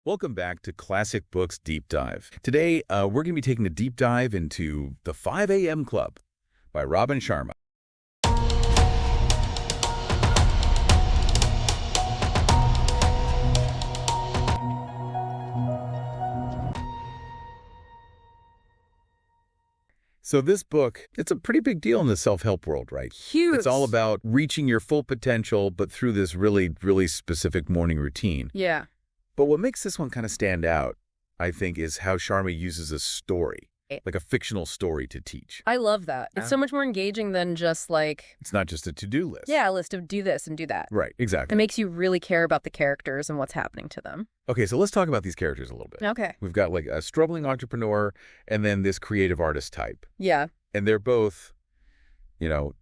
Welcome back to Classic Books Deep Dive. Today, we're going to be taking a deep dive into The 5 a.m. Club by Robin Sharma. So this book, it's a pretty big deal in the self-help world, right? Huge. It's all about reaching your full potential, but through this really, really specific morning routine. Yeah. But what makes this one kind of stand out, I think, is how Sharma uses a story, like a fictional story to teach. I love that. It's so much more engaging than just like... It's not just a to-do list. Yeah, a list of do this and do that. Right, exactly. It makes you really care about the characters and what's happening to them. Okay, so let's talk about these characters a little bit. Okay. We've got like a struggling entrepreneur and then this creative artist type. Yeah. And they're both,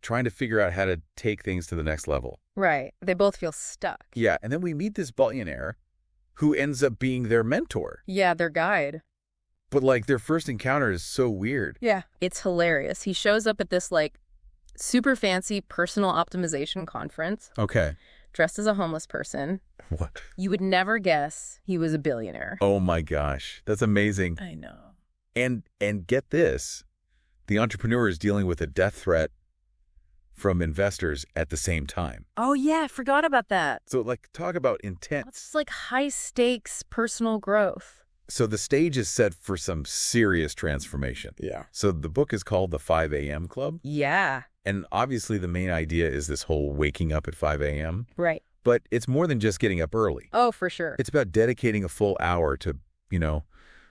trying to figure out how to take things to the next level. Right. They both feel stuck. Yeah, and then we meet this billionaire who ends up being their mentor. Yeah, their guide. But like their first encounter is so weird. Yeah. It's hilarious. He shows up at this like super fancy personal optimization conference. Okay. Dressed as a homeless person. What? You would never guess he was a billionaire. Oh my gosh. That's amazing. I know. And get this. The entrepreneur is dealing with a death threat from investors at the same time. Oh, yeah. I forgot about that. So like talk about intense. It's like high stakes personal growth. So the stage is set for some serious transformation. Yeah. So the book is called The 5 a.m. Club. Yeah. And obviously the main idea is this whole waking up at 5 a.m. Right. But it's more than just getting up early. Oh, for sure. It's about dedicating a full hour to,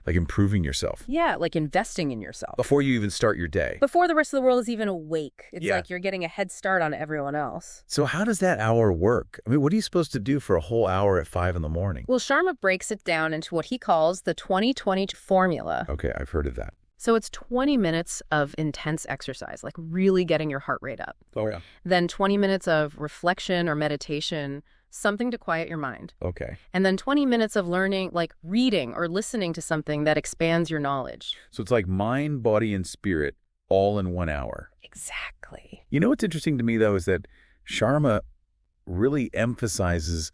like improving yourself. Yeah, like investing in yourself. Before you even start your day. Before the rest of the world is even awake. It's Yeah. like you're getting a head start on everyone else. So how does that hour work? I mean, what are you supposed to do for a whole hour at 5 in the morning? Well, Sharma breaks it down into what he calls the 20-20 formula. Okay, I've heard of that. So it's 20 minutes of intense exercise, like really getting your heart rate up. Oh, yeah. Then 20 minutes of reflection or meditation, something to quiet your mind. Okay. And then 20 minutes of learning, like reading or listening to something that expands your knowledge. So it's like mind, body, and spirit all in 1 hour. Exactly. You know what's interesting to me, though, is that Sharma really emphasizes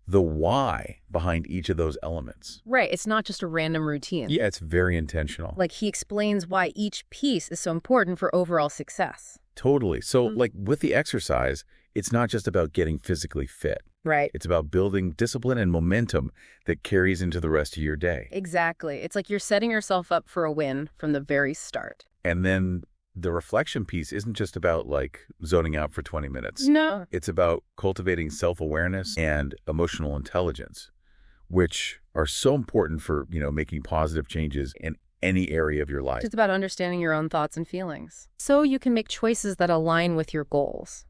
the why behind each of those elements. Right. It's not just a random routine. Yeah, it's very intentional. Like he explains why each piece is so important for overall success. Totally. So like with the exercise, it's not just about getting physically fit. Right. It's about building discipline and momentum that carries into the rest of your day. Exactly. It's like you're setting yourself up for a win from the very start. And then the reflection piece isn't just about like zoning out for 20 minutes. No. It's about cultivating self-awareness and emotional intelligence, which are so important for, making positive changes in any area of your life. It's about understanding your own thoughts and feelings. So you can make choices that align with your goals.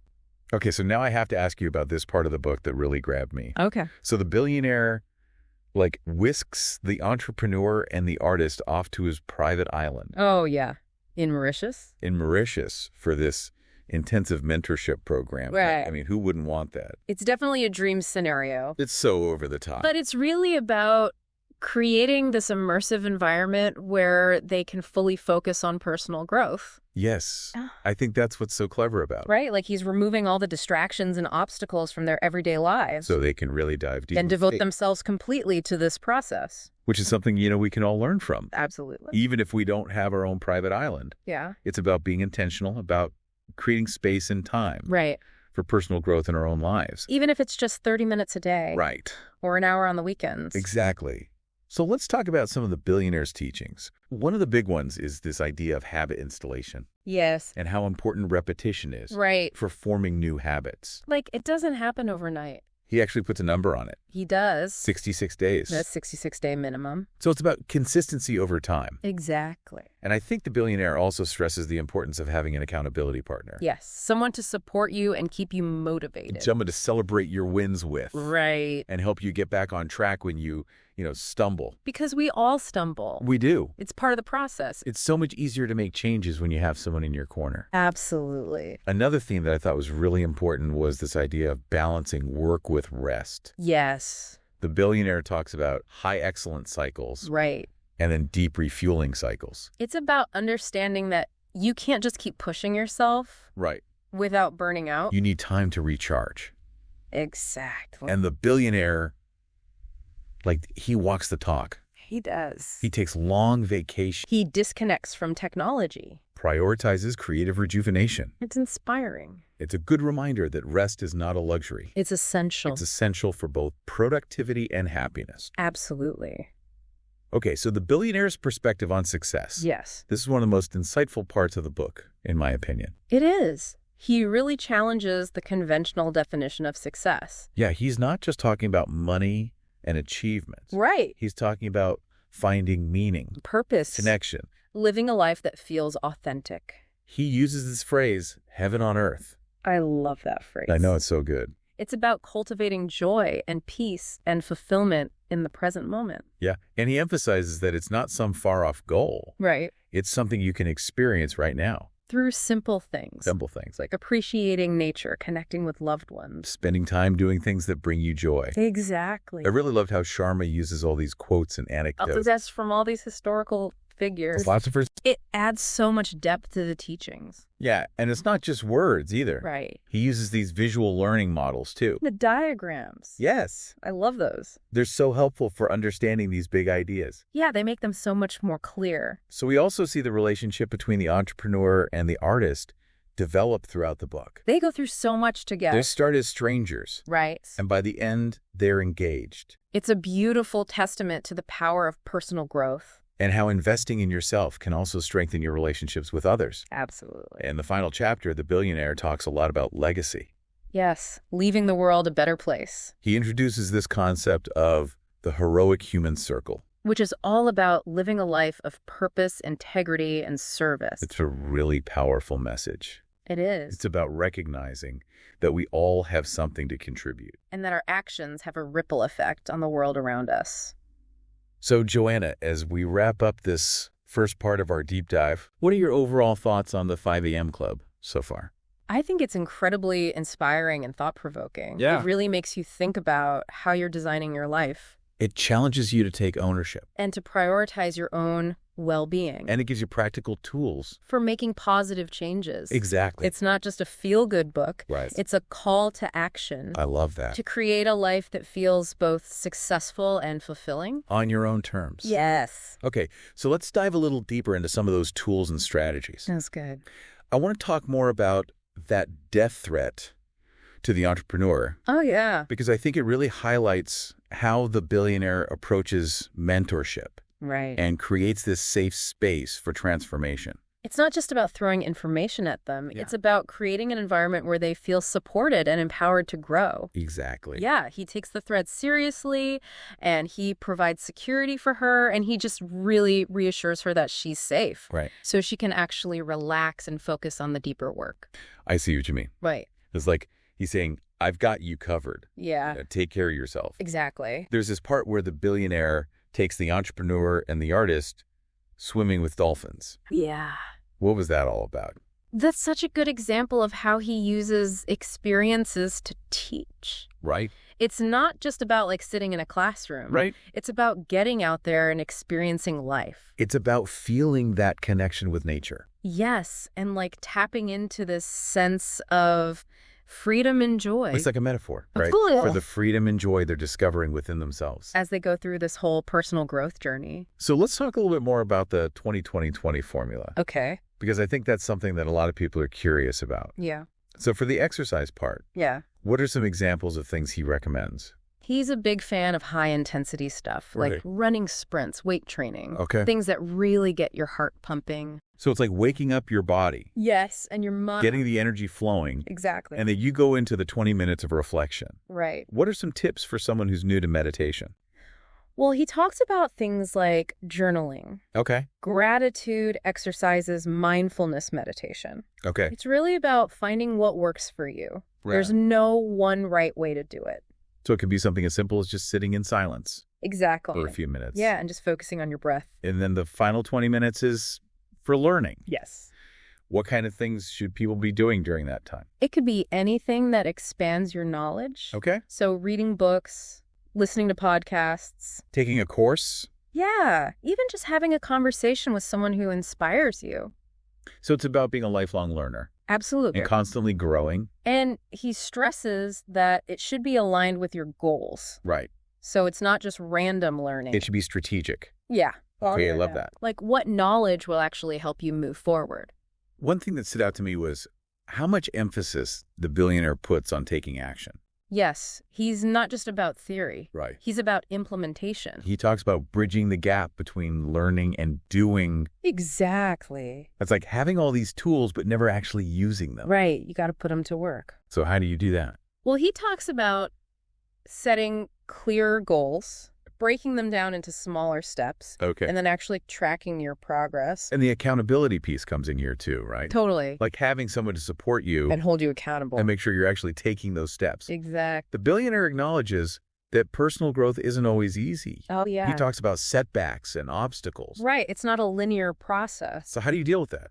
Okay, so now I have to ask you about this part of the book that really grabbed me. Okay. So the billionaire, whisks the entrepreneur and the artist off to his private island. Oh, yeah. In Mauritius? In Mauritius for this intensive mentorship program. Right. I mean, who wouldn't want that? It's definitely a dream scenario. It's so over the top. But it's really about creating this immersive environment where they can fully focus on personal growth. Yes. I think that's what's so clever about it. Right? Like he's removing all the distractions and obstacles from their everyday lives. So they can really dive deep. And devote themselves completely to this process. Which is something, we can all learn from. Absolutely. Even if we don't have our own private island. Yeah. It's about being intentional, about creating space and time. Right. For personal growth in our own lives. Even if it's just 30 minutes a day. Right. Or an hour on the weekends. Exactly. So let's talk about some of the billionaire's teachings. One of the big ones is this idea of habit installation. Yes. And how important repetition is. Right. For forming new habits. Like, it doesn't happen overnight. He actually puts a number on it. He does. 66 days. That's 66-day minimum. So it's about consistency over time. Exactly. And I think the billionaire also stresses the importance of having an accountability partner. Yes. Someone to support you and keep you motivated. Someone to celebrate your wins with. Right. And help you get back on track when you stumble. Because we all stumble. We do. It's part of the process. It's so much easier to make changes when you have someone in your corner. Absolutely. Another theme that I thought was really important was this idea of balancing work with rest. Yes. The billionaire talks about high excellence cycles. Right. And then deep refueling cycles. It's about understanding that you can't just keep pushing yourself. Right. Without burning out. You need time to recharge. Exactly. And the billionaire Like, he walks the talk. He does. He takes long vacations, He disconnects from technology. prioritizes creative rejuvenation. It's inspiring. It's a good reminder that rest is not a luxury. It's essential. It's essential for both productivity and happiness. Absolutely. Okay, so the billionaire's perspective on success. Yes. This is one of the most insightful parts of the book, in my opinion. It is. He really challenges the conventional definition of success. Yeah, he's not just talking about money and achievements. Right. He's talking about finding meaning, Purpose. connection. Living a life that feels authentic. He uses this phrase, heaven on earth. I love that phrase. I know, it's so good. It's about cultivating joy and peace and fulfillment in the present moment. Yeah, and he emphasizes that it's not some far-off goal. Right. It's something you can experience right now. Through simple things. Simple things. Like appreciating nature, connecting with loved ones. Spending time doing things that bring you joy. Exactly. I really loved how Sharma uses all these quotes and anecdotes. That's from all these historical figures. Philosophers. It adds so much depth to the teachings. Yeah, and it's not just words either. Right. He uses these visual learning models too. The diagrams. Yes. I love those. They're so helpful for understanding these big ideas. Yeah, they make them so much more clear. So we also see the relationship between the entrepreneur and the artist develop throughout the book. They go through so much together. They start as strangers, Right. and by the end, they're engaged. It's a beautiful testament to the power of personal growth. And how investing in yourself can also strengthen your relationships with others. Absolutely. In the final chapter, the billionaire talks a lot about legacy. Yes, leaving the world a better place. He introduces this concept of the heroic human circle. Which is all about living a life of purpose, integrity, and service. It's a really powerful message. It is. It's about recognizing that we all have something to contribute. And that our actions have a ripple effect on the world around us. So, Joanna, as we wrap up this first part of our deep dive, what are your overall thoughts on the 5 a.m. Club so far? I think it's incredibly inspiring and thought-provoking. Yeah. It really makes you think about how you're designing your life. It challenges you to take ownership. And to prioritize your own well-being. And it gives you practical tools. For making positive changes. Exactly. It's not just a feel-good book. Right. It's a call to action. I love that. To create a life that feels both successful and fulfilling. On your own terms. Yes. Okay, so let's dive a little deeper into some of those tools and strategies. That's good. I want to talk more about that death threat to the entrepreneur. Oh, yeah. Because I think it really highlights how the billionaire approaches mentorship. Right. And creates this safe space for transformation. It's not just about throwing information at them. Yeah. It's about creating an environment where they feel supported and empowered to grow. Exactly. Yeah, he takes the threat seriously, and he provides security for her, and he just really reassures her that she's safe. Right. So she can actually relax and focus on the deeper work. I see what you mean. Right. It's like he's saying, I've got you covered. Yeah. Take care of yourself. Exactly. There's this part where the billionaire takes the entrepreneur and the artist swimming with dolphins. Yeah. What was that all about? That's such a good example of how he uses experiences to teach. Right? It's not just about like sitting in a classroom. Right. It's about getting out there and experiencing life. It's about feeling that connection with nature. Yes, and like tapping into this sense of freedom and joy. It's like a metaphor, right? Cool. For the freedom and joy they're discovering within themselves. As they go through this whole personal growth journey. So let's talk a little bit more about the 20-20-20 formula. Okay. Because I think that's something that a lot of people are curious about. Yeah. So for the exercise part, Yeah. what are some examples of things he recommends? He's a big fan of high-intensity stuff, like Right. running sprints, weight training. Okay. Things that really get your heart pumping. So it's like waking up your body, Yes, and your mind. getting the energy flowing, Exactly. and then you go into the 20 minutes of reflection. Right. What are some tips for someone who's new to meditation? Well, he talks about things like journaling, Okay. gratitude exercises, mindfulness meditation. Okay. It's really about finding what works for you. There's no one right way to do it. So it could be something as simple as just sitting in silence Exactly. for a few minutes. Yeah, and just focusing on your breath. And then the final 20 minutes is for learning. Yes. What kind of things should people be doing during that time? It could be anything that expands your knowledge. Okay. So reading books, listening to podcasts. Taking a course. Yeah, even just having a conversation with someone who inspires you. So it's about being a lifelong learner Absolutely. and constantly growing. And he stresses that it should be aligned with your goals. Right. So it's not just random learning. It should be strategic. Yeah. Okay, I love that. Like what knowledge will actually help you move forward? One thing that stood out to me was how much emphasis the billionaire puts on taking action. Yes, he's not just about theory. Right. He's about implementation. He talks about bridging the gap between learning and doing. Exactly. That's like having all these tools but never actually using them. Right. You got to put them to work. So how do you do that? Well, he talks about setting clear goals, breaking them down into smaller steps, Okay. and then actually tracking your progress. And the accountability piece comes in here too, right? Totally. Like having someone to support you And hold you accountable. and make sure you're actually taking those steps. Exactly. The billionaire acknowledges that personal growth isn't always easy. Oh, yeah. He talks about setbacks and obstacles. Right. It's not a linear process. So how do you deal with that?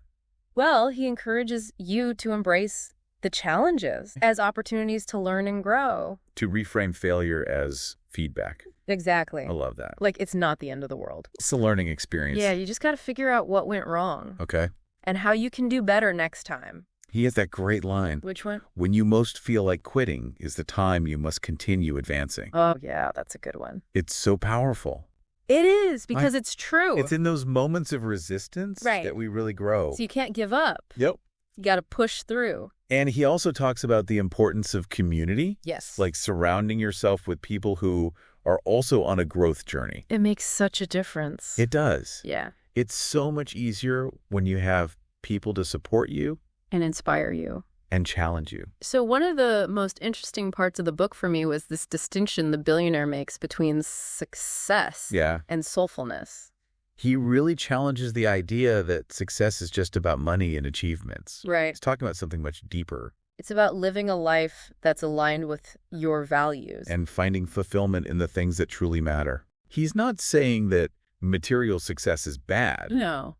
Well, he encourages you to embrace the challenges as opportunities to learn and grow. To reframe failure as feedback. Exactly. I love that. Like, it's not the end of the world. It's a learning experience. Yeah, you just got to figure out what went wrong. Okay. And how you can do better next time. He has that great line. Which one? When you most feel like quitting is the time you must continue advancing. Oh, yeah, that's a good one. It's so powerful. It is, because it's true. It's in those moments of resistance that we really grow. So you can't give up. Yep. You got to push through. And he also talks about the importance of community. Yes. Like surrounding yourself with people who are also on a growth journey. It makes such a difference. It does. Yeah. It's so much easier when you have people to support you And inspire you. and challenge you. So one of the most interesting parts of the book for me was this distinction the billionaire makes between success and soulfulness. He really challenges the idea that success is just about money and achievements. Right. He's talking about something much deeper. It's about living a life that's aligned with your values. And finding fulfillment in the things that truly matter. He's not saying that material success is bad. No.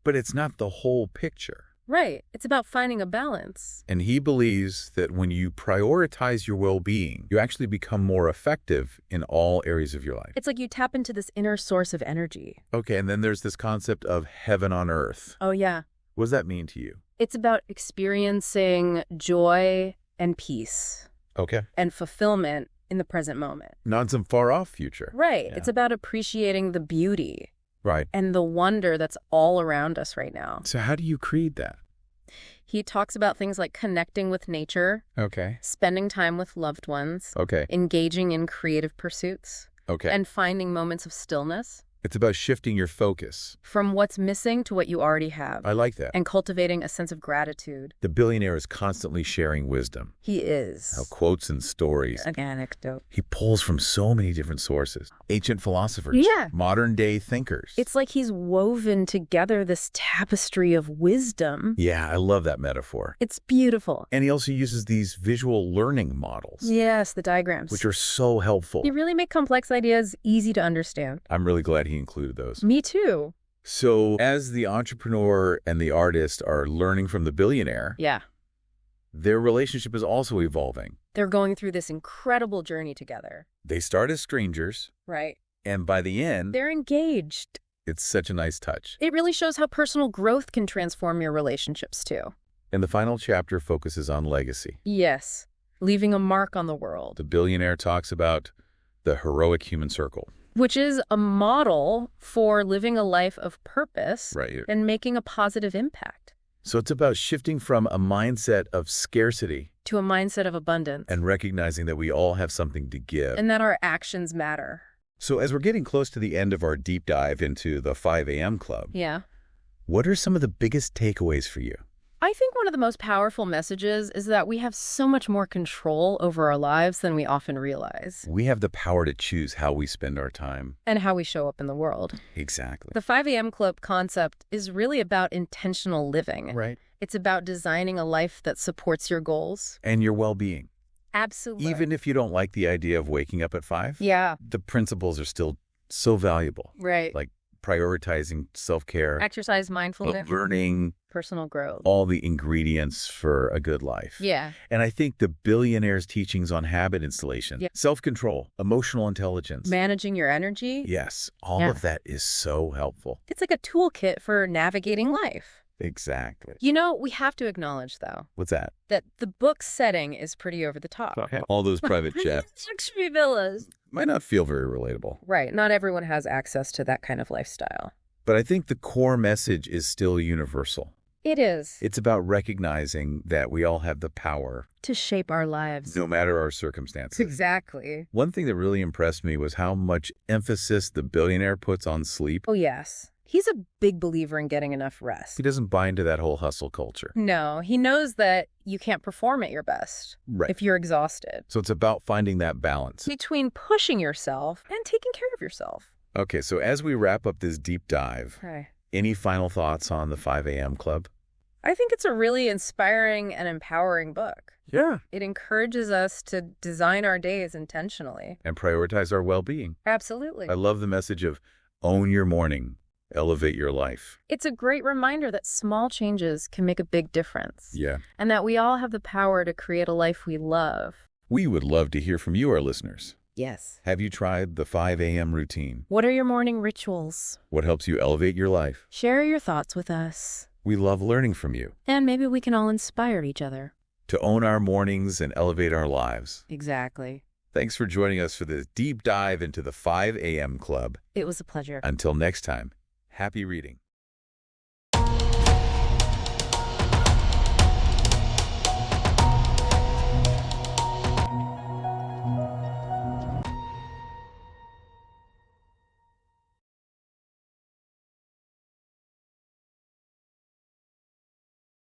But it's not the whole picture. Right. It's about finding a balance. And he believes that when you prioritize your well-being, you actually become more effective in all areas of your life. It's like you tap into this inner source of energy. Okay, and then there's this concept of heaven on earth. Oh, yeah. What does that mean to you? It's about experiencing joy and peace. Okay. And fulfillment in the present moment. Not in some far-off future. Right. Yeah. It's about appreciating the beauty. Right. And the wonder that's all around us right now. So how do you create that? He talks about things like connecting with nature, Okay. spending time with loved ones, Okay. engaging in creative pursuits, Okay. and finding moments of stillness. It's about shifting your focus. From what's missing to what you already have. I like that. And cultivating a sense of gratitude. The billionaire is constantly sharing wisdom. He is. How quotes and stories. An anecdote. He pulls from so many different sources. Ancient philosophers. Yeah. Modern day thinkers. It's like he's woven together this tapestry of wisdom. Yeah, I love that metaphor. It's beautiful. And he also uses these visual learning models. Yes, the diagrams. Which are so helpful. They really make complex ideas easy to understand. I'm really glad he included those. Me too. So as the entrepreneur and the artist are learning from the billionaire, Yeah. their relationship is also evolving. They're going through this incredible journey together. They start as strangers, Right. and by the end, They're engaged. it's such a nice touch. It really shows how personal growth can transform your relationships too. And the final chapter focuses on legacy. Yes. Leaving a mark on the world. The billionaire talks about the heroic human circle. Which is a model for living a life of purpose Right. and making a positive impact. So it's about shifting from a mindset of scarcity To a mindset of abundance. and recognizing that we all have something to give. And that our actions matter. So as we're getting close to the end of our deep dive into the 5 a.m. Club, Yeah. what are some of the biggest takeaways for you? I think one of the most powerful messages is that we have so much more control over our lives than we often realize. We have the power to choose how we spend our time. And how we show up in the world. Exactly. The 5 a.m. Club concept is really about intentional living. Right. It's about designing a life that supports your goals. And your well-being. Absolutely. Even if you don't like the idea of waking up at 5, Yeah. the principles are still so valuable. Right. Like prioritizing self-care, Exercise, mindfulness, learning, personal growth. all the ingredients for a good life. Yeah. And I think the billionaire's teachings on habit installation, Yeah. self-control, emotional intelligence. Managing your energy. Yes, all Yeah. of that is so helpful. It's like a toolkit for navigating life. Exactly. You know, we have to acknowledge, though, What's that? that the book's setting is pretty over the top. All those private jets. Luxury villas. Might not feel very relatable. Right. Not everyone has access to that kind of lifestyle. But I think the core message is still universal. It is. It's about recognizing that we all have the power To shape our lives. no matter our circumstances. Exactly. One thing that really impressed me was how much emphasis the billionaire puts on sleep. Oh, yes. He's a big believer in getting enough rest. He doesn't buy into that whole hustle culture. No, he knows that you can't perform at your best Right. if you're exhausted. So it's about finding that balance. Between pushing yourself and taking care of yourself. Okay, so as we wrap up this deep dive, Okay. any final thoughts on the 5 a.m. Club? I think it's a really inspiring and empowering book. Yeah. It encourages us to design our days intentionally. And prioritize our well-being. Absolutely. I love the message of own your morning, elevate your life. It's a great reminder that small changes can make a big difference. Yeah. And that we all have the power to create a life we love. We would love to hear from you, our listeners. Yes. Have you tried the 5 a.m. routine? What are your morning rituals? What helps you elevate your life? Share your thoughts with us. We love learning from you. And maybe we can all inspire each other. To own our mornings and elevate our lives. Exactly. Thanks for joining us for this deep dive into the 5 a.m. Club. It was a pleasure. Until next time, happy reading.